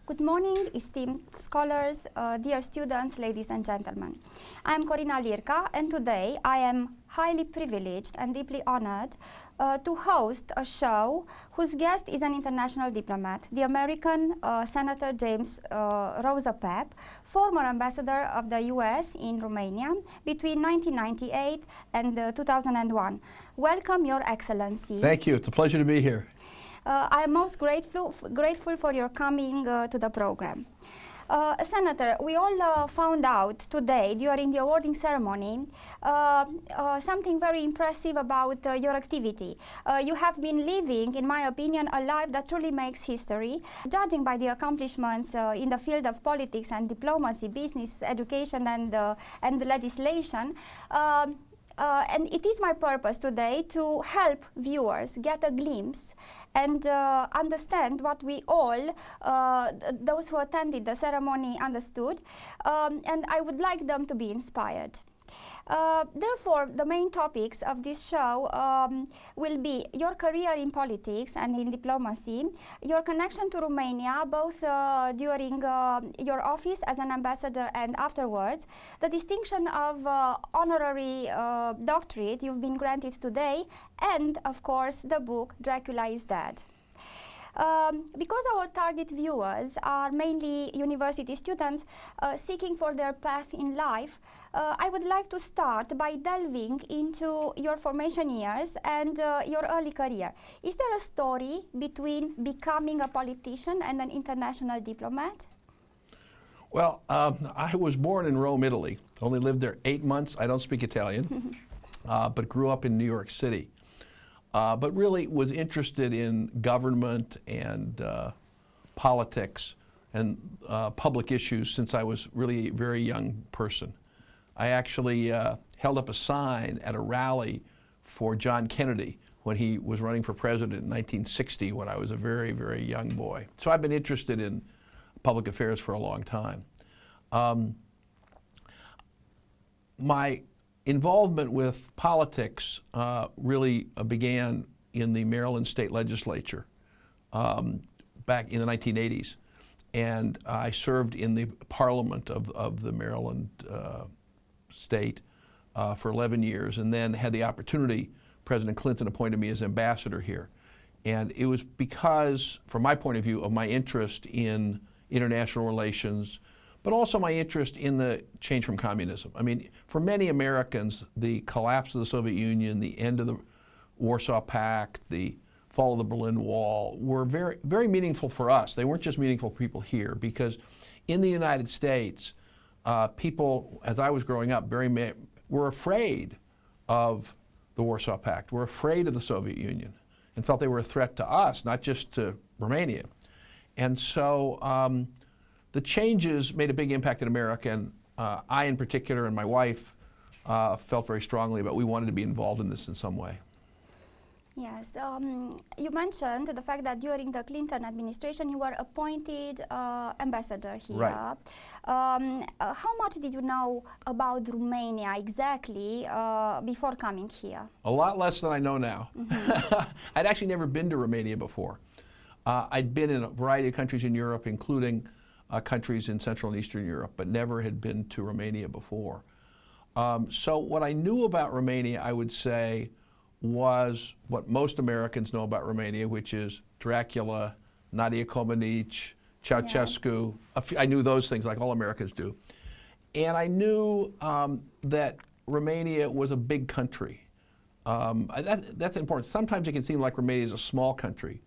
Good morning, esteemed scholars, dear students, ladies and gentlemen. I am CORINA LIRCA, and today I am highly privileged and deeply honored to host a show whose guest is an international diplomat, the American Senator James ROSAPEPE, former ambassador of the US in Romania between 1998 and 2001. Welcome, Your Excellency. Thank you. It's a pleasure to be here. I am most grateful for your coming to the program. Senator, we all found out today during the awarding ceremony something very impressive about your activity. You have been living, in my opinion, a life that truly makes history. Judging by the accomplishments in the field of politics and diplomacy, business, education and legislation, and it is my purpose today to help viewers get a glimpse and understand what we all, those who attended the ceremony, understood, and I would like them to be inspired. Therefore, the main topics of this show will be your career in politics and in diplomacy, your connection to Romania, both during your office as an ambassador and afterwards, the distinction of honorary doctorate you've been granted today, and, of course, the book Dracula is Dead. Because our target viewers are mainly university students seeking for their path in life, I would like to start by delving into your formation years and your early career. Is there a story between becoming a politician and an international diplomat? Well, I was born in Rome, Italy. Only lived there 8 months. I don't speak Italian, but grew up in New York City. But really was interested in government and politics and public issues since I was really a very young person. I actually held up a sign at a rally for John Kennedy when he was running for president in 1960 when I was a very, very young boy. So I've been interested in public affairs for a long time. My involvement with politics really began in the Maryland State Legislature back in the 1980s. And I served in the Parliament of the Maryland state for 11 years, and then had the opportunity, President Clinton appointed me as ambassador here. And it was because, from my point of view, of my interest in international relations, but also my interest in the change from communism. I mean, for many Americans, the collapse of the Soviet Union, the end of the Warsaw Pact, the fall of the Berlin Wall were very, very meaningful for us. They weren't just meaningful for people here, because in the United States, people, as I was growing up, were afraid of the Warsaw Pact, were afraid of the Soviet Union, and felt they were a threat to us, not just to Romania. And so the changes made a big impact in America, and I in particular and my wife felt very strongly about we wanted to be involved in this in some way. Yes, you mentioned the fact that during the Clinton administration you were appointed ambassador here. Right. How much did you know about Romania exactly before coming here? A lot less than I know now. Mm-hmm. I'd actually never been to Romania before. I'd been in a variety of countries in Europe, including countries in Central and Eastern Europe, but never had been to Romania before. So what I knew about Romania, I would say, was what most Americans know about Romania, which is Dracula, Nadia Comaneci, Ceausescu. Yeah. I knew those things like all Americans do. And I knew that Romania was a big country. That's important. Sometimes it can seem like Romania is a small country,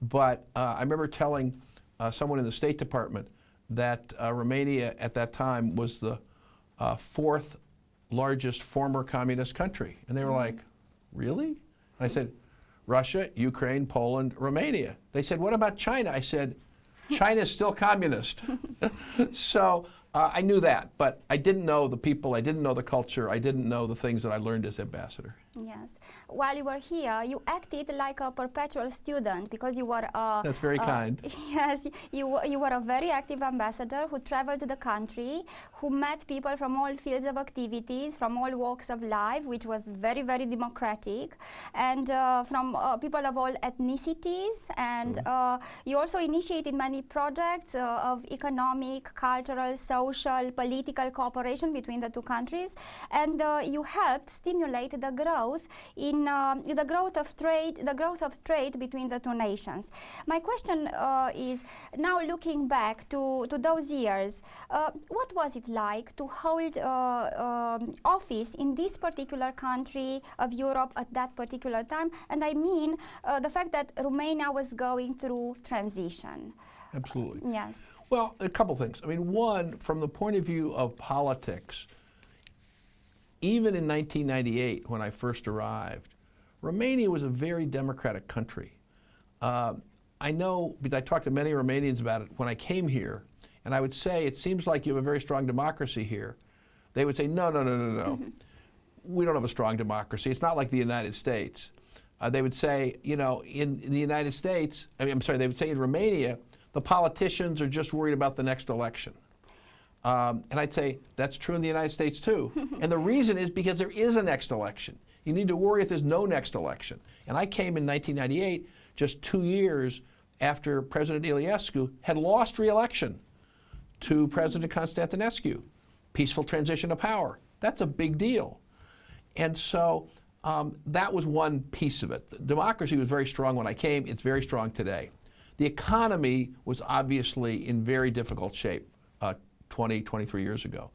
but I remember telling someone in the State Department that Romania at that time was the fourth largest former communist country. And they were like, really? And I said, Russia, Ukraine, Poland, Romania. They said, what about China? I said, China's still communist. So I knew that, but I didn't know the people, I didn't know the culture, I didn't know the things that I learned as ambassador. Yes. While you were here, you acted like a perpetual student because you were That's very kind. Yes, you were a very active ambassador who traveled the country, who met people from all fields of activities, from all walks of life, which was very, very democratic, and from people of all ethnicities. And you also initiated many projects of economic, cultural, social, political cooperation between the two countries, and you helped stimulate the growth in the growth of trade between the two nations. My question is, now looking back to those years, what was it like to hold office in this particular country of Europe at that particular time? And I mean the fact that Romania was going through transition. Absolutely. Yes. Well, a couple things. I mean, one, from the point of view of politics, even in 1998, when I first arrived, Romania was a very democratic country. I know, because I talked to many Romanians about it when I came here, and I would say, it seems like you have a very strong democracy here. They would say, no, no, no, no, no. We don't have a strong democracy. It's not like the United States. They would say, you know, in the United States, they would say in Romania, the politicians are just worried about the next election. And I'd say, that's true in the United States too. And the reason is because there is a next election. You need to worry if there's no next election. And I came in 1998, just 2 years after President Iliescu had lost re-election to President Constantinescu. Peaceful transition of power. That's a big deal. And so that was one piece of it. The democracy was very strong when I came. It's very strong today. The economy was obviously in very difficult shape 20, 23 years ago.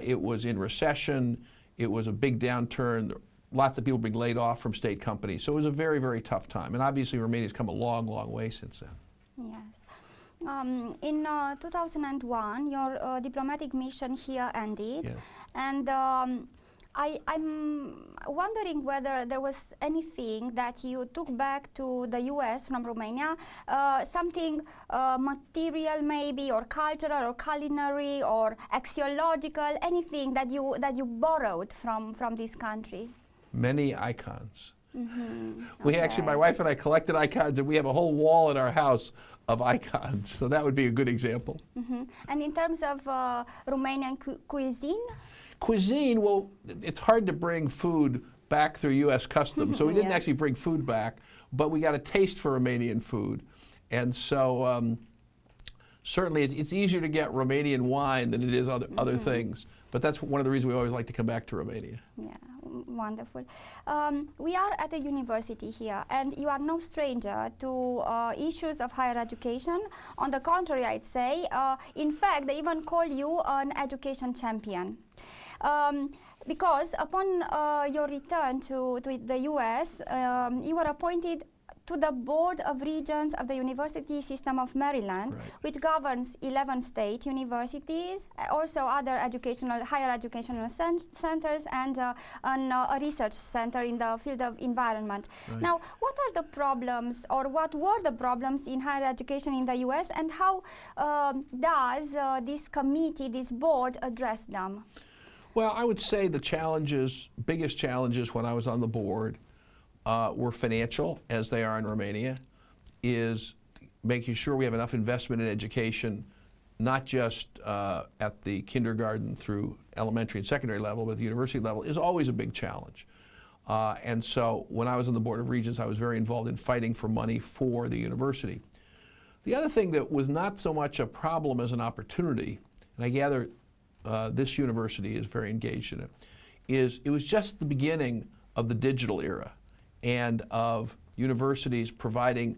It was in recession. It was a big downturn. Lots of people being laid off from state companies. So it was a very, very tough time. And obviously Romania's come a long, long way since then. Yes. In 2001, your diplomatic mission here ended. Yes. And I'm wondering whether there was anything that you took back to the US from Romania, something material maybe, or cultural, or culinary, or axiological, anything that you borrowed from this country? Many icons. Mm-hmm. We actually, my wife and I collected icons, and we have a whole wall in our house of icons. So that would be a good example. Mm-hmm. And in terms of Romanian cuisine? Cuisine, well, it's hard to bring food back through U.S. Customs, so we didn't actually bring food back, but we got a taste for Romanian food. And so certainly it's easier to get Romanian wine than it is other things, but that's one of the reasons we always like to come back to Romania. Yeah, wonderful. We are at a university here, and you are no stranger to issues of higher education. On the contrary, I'd say, in fact, they even call you an education champion. Because upon your return to the US, you were appointed to the Board of Regents of the University System of Maryland, which governs 11 state universities, also other higher educational centers, and a research center in the field of environment. Right. Now, what are the problems, or what were the problems in higher education in the US, and how does this committee, this board, address them? Well, I would say the biggest challenges when I was on the board were financial, as they are in Romania, is making sure we have enough investment in education, not just at the kindergarten through elementary and secondary level, but at the university level, is always a big challenge. And so when I was on the Board of Regents, I was very involved in fighting for money for the university. The other thing that was not so much a problem as an opportunity, and I gather this university is very engaged in it, is it was just the beginning of the digital era and of universities providing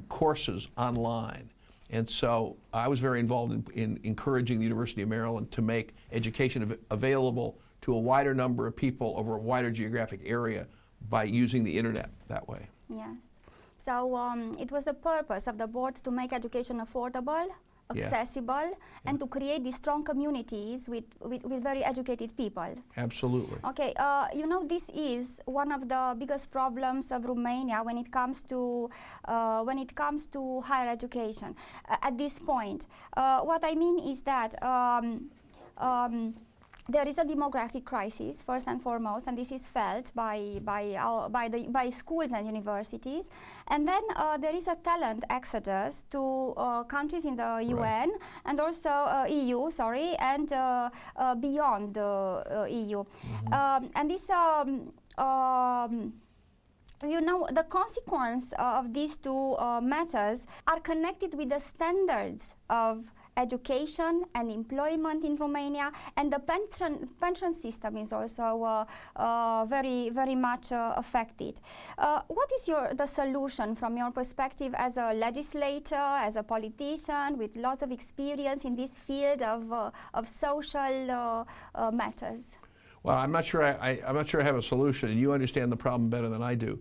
courses online. And so I was very involved in encouraging the University of Maryland to make education available to a wider number of people over a wider geographic area by using the internet that way. Yes. So it was the purpose of the board to make education affordable, accessible, and to create these strong communities with very educated people. Absolutely. Okay, you know, this is one of the biggest problems of Romania when it comes to higher education. At this point, what I mean is that there is a demographic crisis first and foremost, and this is felt by schools and universities. And then there is a talent exodus to countries in the UN and also EU, and beyond the EU. And this. You know, the consequence of these two matters are connected with the standards of education and employment in Romania, and the pension system is also very much affected. What is the solution from your perspective as a legislator, as a politician with lots of experience in this field of social matters? Well, I'm not sure I'm not sure I have a solution, and you understand the problem better than I do.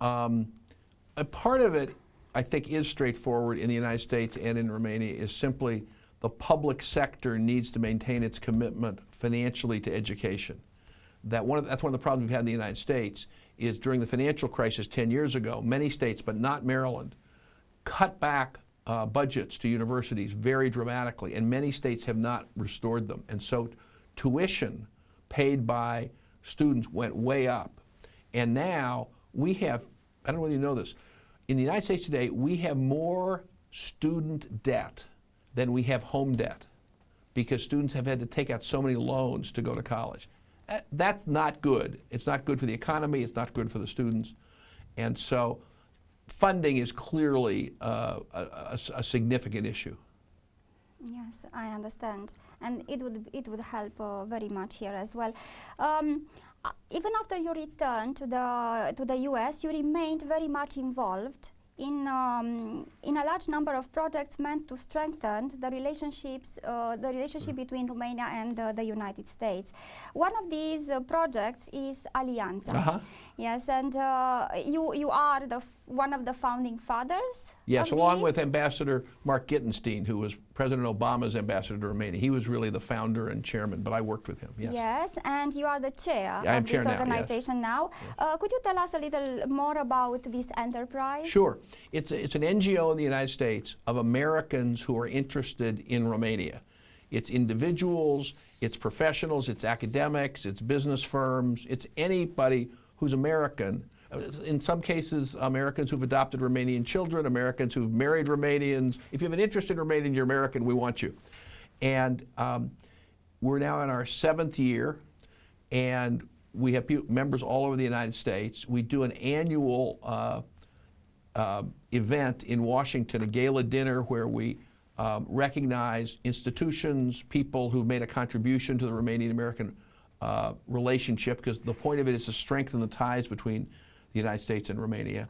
A part of it, I think, is straightforward in the United States and in Romania, is simply the public sector needs to maintain its commitment financially to education. That's one of the problems we've had in the United States, is during the financial crisis 10 years ago, many states, but not Maryland, cut back budgets to universities very dramatically, and many states have not restored them. And so tuition paid by students went way up. And now we have, I don't know whether you know this, in the United States today, we have more student debt than we have home debt, because students have had to take out so many loans to go to college. That's not good. It's not good for the economy. It's not good for the students. And so funding is clearly a significant issue. Yes, I understand. And it would help very much here as well. Even after your return to the US, you remained very much involved in a large number of projects meant to strengthen the relationship between Romania and the United States. One of these projects is Alianța. Yes, and you are one of the founding fathers. Yes, along with Ambassador Mark Gittenstein, who was President Obama's ambassador to Romania. He was really the founder and chairman, but I worked with him. Yes. Yes, and you are the chair of this organization now. Yes. Could you tell us a little more about this enterprise? Sure. It's an NGO in the United States of Americans who are interested in Romania. It's individuals, it's professionals, it's academics, it's business firms, it's anybody who's American. In some cases, Americans who've adopted Romanian children, Americans who've married Romanians. If you have an interest in Romania and you're American, we want you. And we're now in our 7th year, and we have members all over the United States. We do an annual event in Washington, a gala dinner where we recognize institutions, people who've made a contribution to the Romanian-American relationship, because the point of it is to strengthen the ties between the United States and Romania.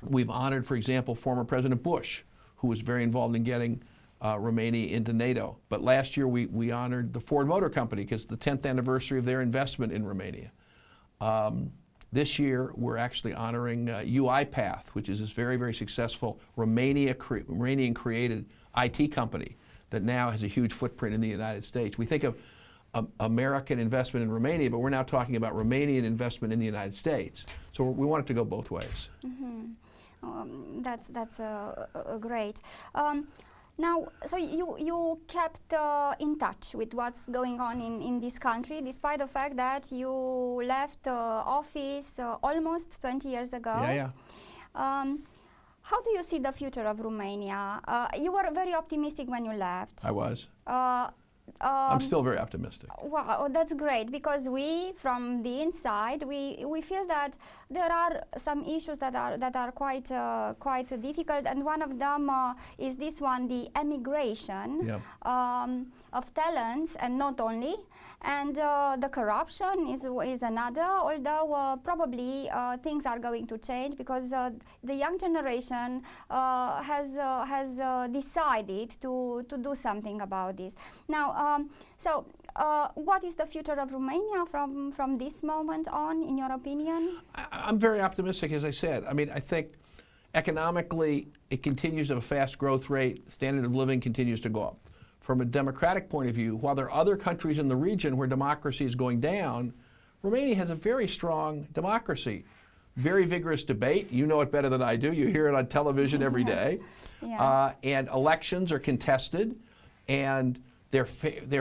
We've honored, for example, former President Bush, who was very involved in getting Romania into NATO. But last year we honored the Ford Motor Company, because it's the 10th anniversary of their investment in Romania. This year we're actually honoring UiPath, which is this very, very successful Romanian-created IT company that now has a huge footprint in the United States. We think of American investment in Romania, but we're now talking about Romanian investment in the United States. So we want it to go both ways. That's great. Now, so you kept in touch with what's going on in this country, despite the fact that you left office almost 20 years ago. Yeah. How do you see the future of Romania? You were very optimistic when you left. I was. I'm still very optimistic. Wow, that's great, because we, from the inside, we feel that there are some issues that are quite difficult, and one of them is this one, the emigration of talents, and not only, and the corruption is another. Although probably things are going to change, because the young generation has decided to do something about this now. What is the future of Romania from this moment on, in your opinion? I'm very optimistic, as I said. I mean, I think economically it continues to have a fast growth rate. Standard of living continues to go up. From a democratic point of view, while there are other countries in the region where democracy is going down, Romania has a very strong democracy. Very vigorous debate. You know it better than I do. You hear it on television every day. And elections are contested, and They're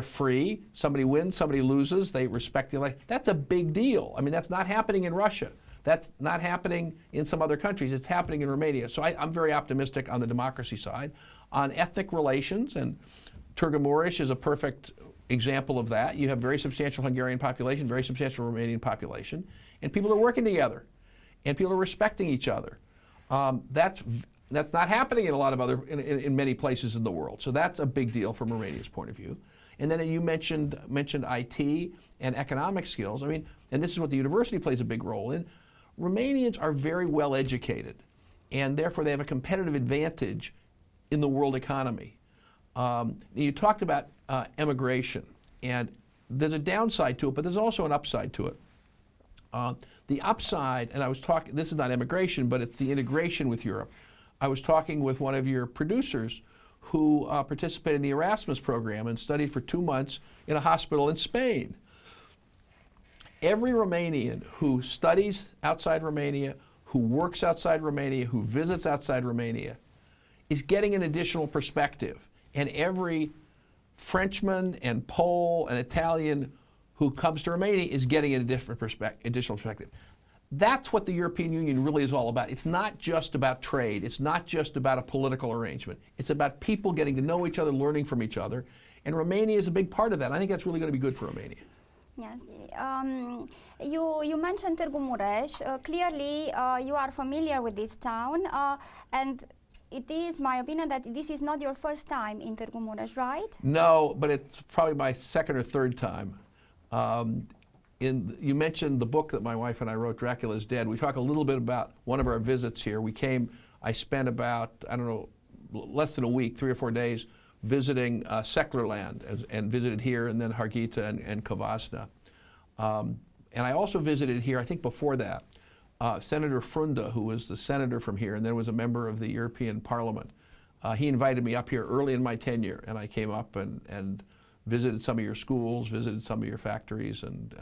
free. Somebody wins, somebody loses. They respect the election. That's a big deal. I mean, that's not happening in Russia. That's not happening in some other countries. It's happening in Romania. So I'm very optimistic on the democracy side. On ethnic relations, and Târgu is a perfect example of that. You have very substantial Hungarian population, very substantial Romanian population, and people are working together, and people are respecting each other. That's not happening in a lot of other, in many places in the world. So that's a big deal from Romania's point of view. And then you mentioned IT and economic skills. I mean, and this is what the university plays a big role in. Romanians are very well educated, and therefore they have a competitive advantage in the world economy. You talked about emigration, and there's a downside to it, but there's also an upside to it. The upside, and I was talking, this is not immigration, but it's the integration with Europe. I was talking with one of your producers who participated in the Erasmus program and studied for 2 months in a hospital in Spain. Every Romanian who studies outside Romania, who works outside Romania, who visits outside Romania, is getting an additional perspective. And every Frenchman and Pole and Italian who comes to Romania is getting an additional perspective. That's what the European Union really is all about. It's not just about trade. It's not just about a political arrangement. It's about people getting to know each other, learning from each other. And Romania is a big part of that. I think that's really going to be good for Romania. Yes. You mentioned Târgu Mureș. Clearly, you are familiar with this town. And it is my opinion that this is not your first time in Târgu Mureș, right? No, but it's probably my second or third time. You mentioned the book that my wife and I wrote, Dracula is Dead. We talk a little bit about one of our visits here. I spent about, I don't know, less than a week, 3 or 4 days, visiting secular land, and visited here, and then Harghita and Cavasna. And I also visited here, I think before that, Senator Frunda, who was the senator from here and then was a member of the European Parliament. He invited me up here early in my tenure, and I came up and visited some of your schools, visited some of your factories, and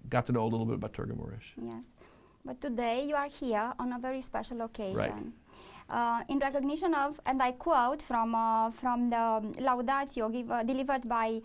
got to know a little bit about Târgu Mureș. Yes, but today you are here on a very special occasion. Right. In recognition of, and I quote from the Laudatio delivered by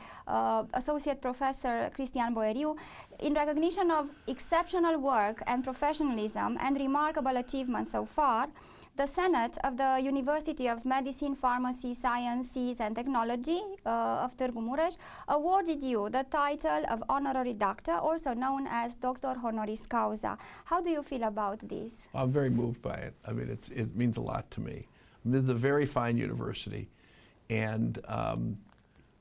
Associate Professor Cristian Boeriu, in recognition of exceptional work and professionalism and remarkable achievements so far, the Senate of the University of Medicine, Pharmacy, Sciences and Technology of Târgu Mureș awarded you the title of Honorary Doctor, also known as Doctor Honoris Causa. How do you feel about this? I'm very moved by it. I mean, it means a lot to me. This is a very fine university, and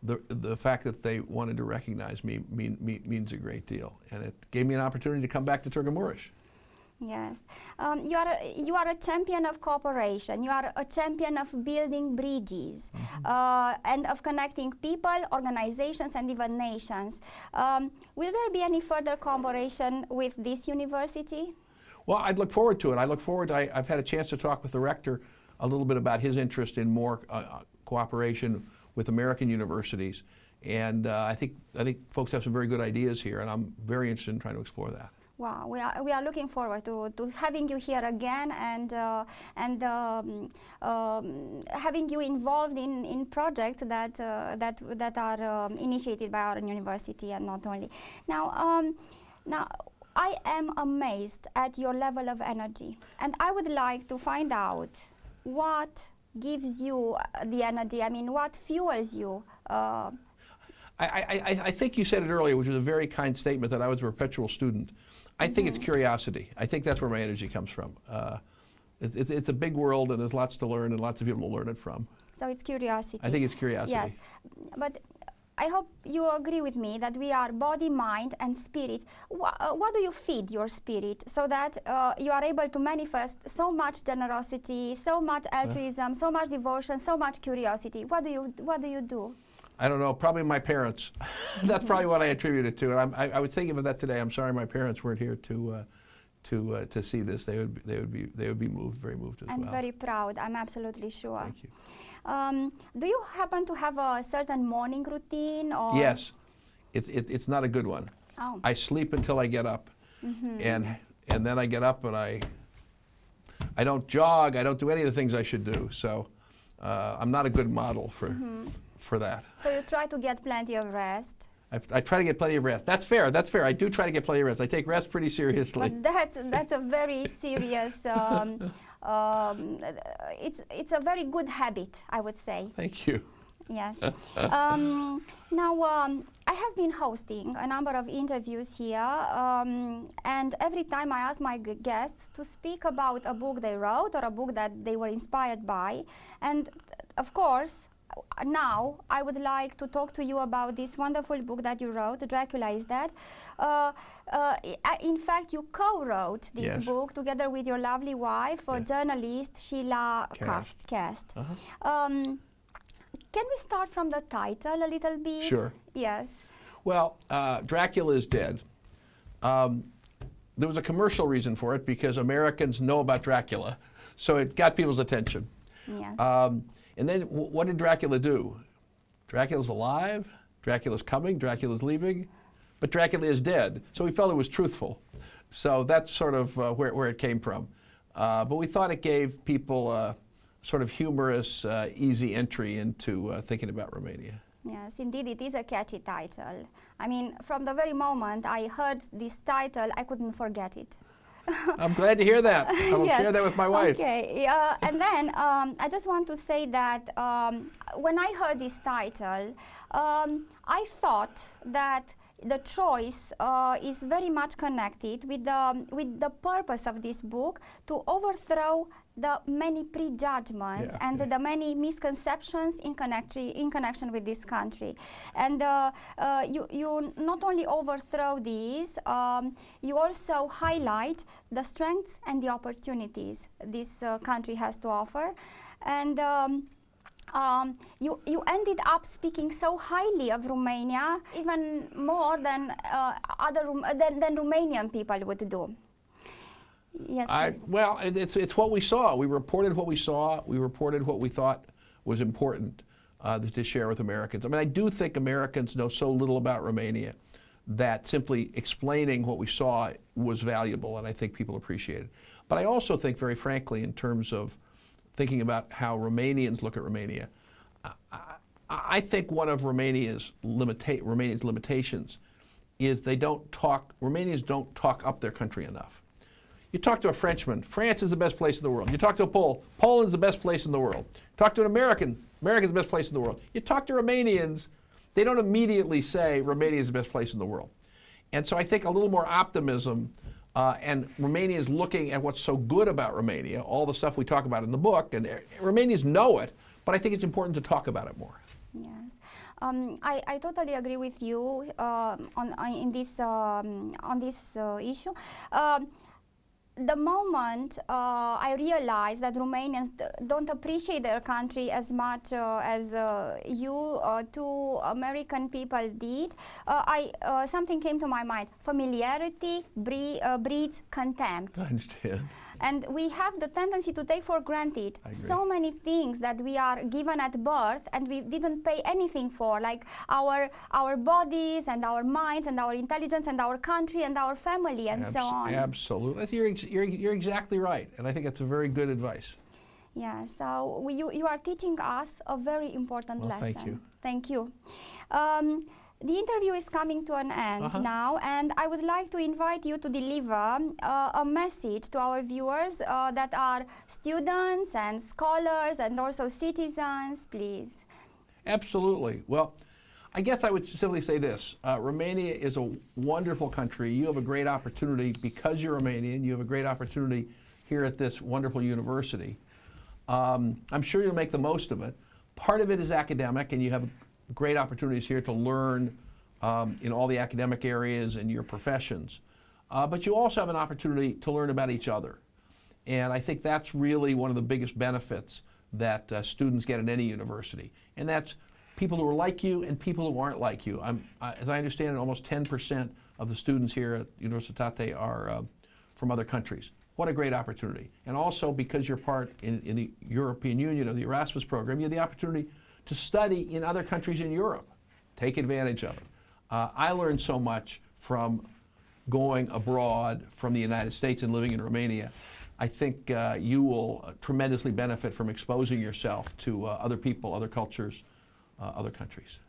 the fact that they wanted to recognize me means a great deal, and it gave me an opportunity to come back to Târgu Mureș. Yes, you are a champion of cooperation. You are a champion of building bridges, and of connecting people, organizations, and even nations. Will there be any further collaboration with this university? Well, I'd look forward to it. I've had a chance to talk with the rector a little bit about his interest in more cooperation with American universities, and I think folks have some very good ideas here, and I'm very interested in trying to explore that. Wow, we are looking forward to having you here again, and having you involved in projects that are initiated by our university, and not only. Now I am amazed at your level of energy, and I would like to find out what gives you the energy. I mean, what fuels you? I think you said it earlier, which was a very kind statement, that I was a perpetual student. I think it's curiosity. I think that's where my energy comes from. It's a big world, and there's lots to learn and lots of people to learn it from. So it's curiosity. I think it's curiosity. Yes, but I hope you agree with me that we are body, mind, and spirit. What do you feed your spirit so that you are able to manifest so much generosity, so much altruism, so much devotion, so much curiosity? What do you do? I don't know, probably my parents. That's probably what I attribute it to. And I was thinking about that today. I'm sorry my parents weren't here to see this. They would be moved, very moved as well. And very proud, I'm absolutely sure. Thank you. Do you happen to have a certain morning routine? Or? Yes, it's not a good one. Oh. I sleep until I get up, and then I get up and I don't jog. I don't do any of the things I should do. So I'm not a good model for that. So you try to get plenty of rest. I try to get plenty of rest. That's fair. That's fair. I do try to get plenty of rest. I take rest pretty seriously. But that's a very serious. It's a very good habit, I would say. Thank you. Yes. Now, I have been hosting a number of interviews here, and every time I ask my guests to speak about a book they wrote or a book that they were inspired by, and of course, now I would like to talk to you about this wonderful book that you wrote, Dracula is Dead. In fact, you co-wrote this Yes. book together with your lovely wife, Yeah. journalist Sheila Cast. Can we start from the title a little bit? Sure. Yes. Well, Dracula is Dead. There was a commercial reason for it because Americans know about Dracula, so it got people's attention. Yes. And then what did Dracula do? Dracula's alive, Dracula's coming, Dracula's leaving, but Dracula is dead. So we felt it was truthful. So that's sort of where it came from. But we thought it gave people a sort of humorous, easy entry into thinking about Romania. Yes, indeed, it is a catchy title. I mean, from the very moment I heard this title, I couldn't forget it. I'm glad to hear that. I will Yes. share that with my wife. Okay, and then I just want to say that when I heard this title, I thought that the choice is very much connected with the purpose of this book to overthrow the many prejudgments and the many misconceptions in connection with this country. And you not only overthrow these, you also highlight the strengths and the opportunities this country has to offer. And you ended up speaking so highly of Romania, even more than than Romanian people would do. Yes. Well, it's what we saw. We reported what we saw. We reported what we thought was important to share with Americans. I mean, I do think Americans know so little about Romania that simply explaining what we saw was valuable, and I think people appreciate it. But I also think, very frankly, in terms of thinking about how Romanians look at Romania, I think one of Romania's limitations is Romanians don't talk up their country enough. You talk to a Frenchman, France is the best place in the world. You talk to a Pole, Poland's the best place in the world. Talk to an American, America's the best place in the world. You talk to Romanians, they don't immediately say Romania is the best place in the world. And so I think a little more optimism, and Romania is looking at what's so good about Romania, all the stuff we talk about in the book, and Romanians know it, but I think it's important to talk about it more. Yes, I totally agree with you on this issue. The moment I realized that Romanians don't appreciate their country as much as you two American people did, something came to my mind. Familiarity breeds contempt. I understand. And we have the tendency to take for granted so many things that we are given at birth and we didn't pay anything for, like our bodies and our minds and our intelligence and our country and our family and so on. Absolutely. You're exactly right. And I think that's a very good advice. Yeah, so you are teaching us a very important lesson. Thank you. Thank you. The interview is coming to an end now, and I would like to invite you to deliver a message to our viewers that are students and scholars and also citizens, please. Absolutely. Well, I guess I would simply say this. Romania is a wonderful country. You have a great opportunity because you're Romanian. You have a great opportunity here at this wonderful university. I'm sure you'll make the most of it. Part of it is academic, and you have great opportunities here to learn in all the academic areas and your professions. But you also have an opportunity to learn about each other. And I think that's really one of the biggest benefits that students get at any university. And that's people who are like you and people who aren't like you. As I understand it, almost 10% of the students here at Universitate are from other countries. What a great opportunity. And also because you're part in the European Union or the Erasmus program, you have the opportunity to study in other countries in Europe. Take advantage of it. I learned so much from going abroad from the United States and living in Romania. I think you will tremendously benefit from exposing yourself to other people, other cultures, other countries.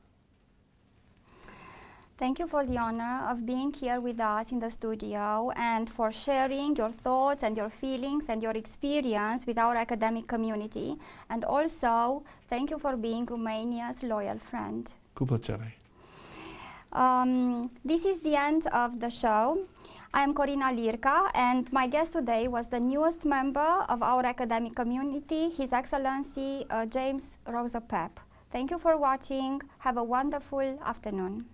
Thank you for the honor of being here with us in the studio and for sharing your thoughts and your feelings and your experience with our academic community. And also, thank you for being Romania's loyal friend. Cu plăcere. This is the end of the show. I am CORINA LIRCA, and my guest today was the newest member of our academic community, His Excellency James ROSAPEPE. Thank you for watching. Have a wonderful afternoon.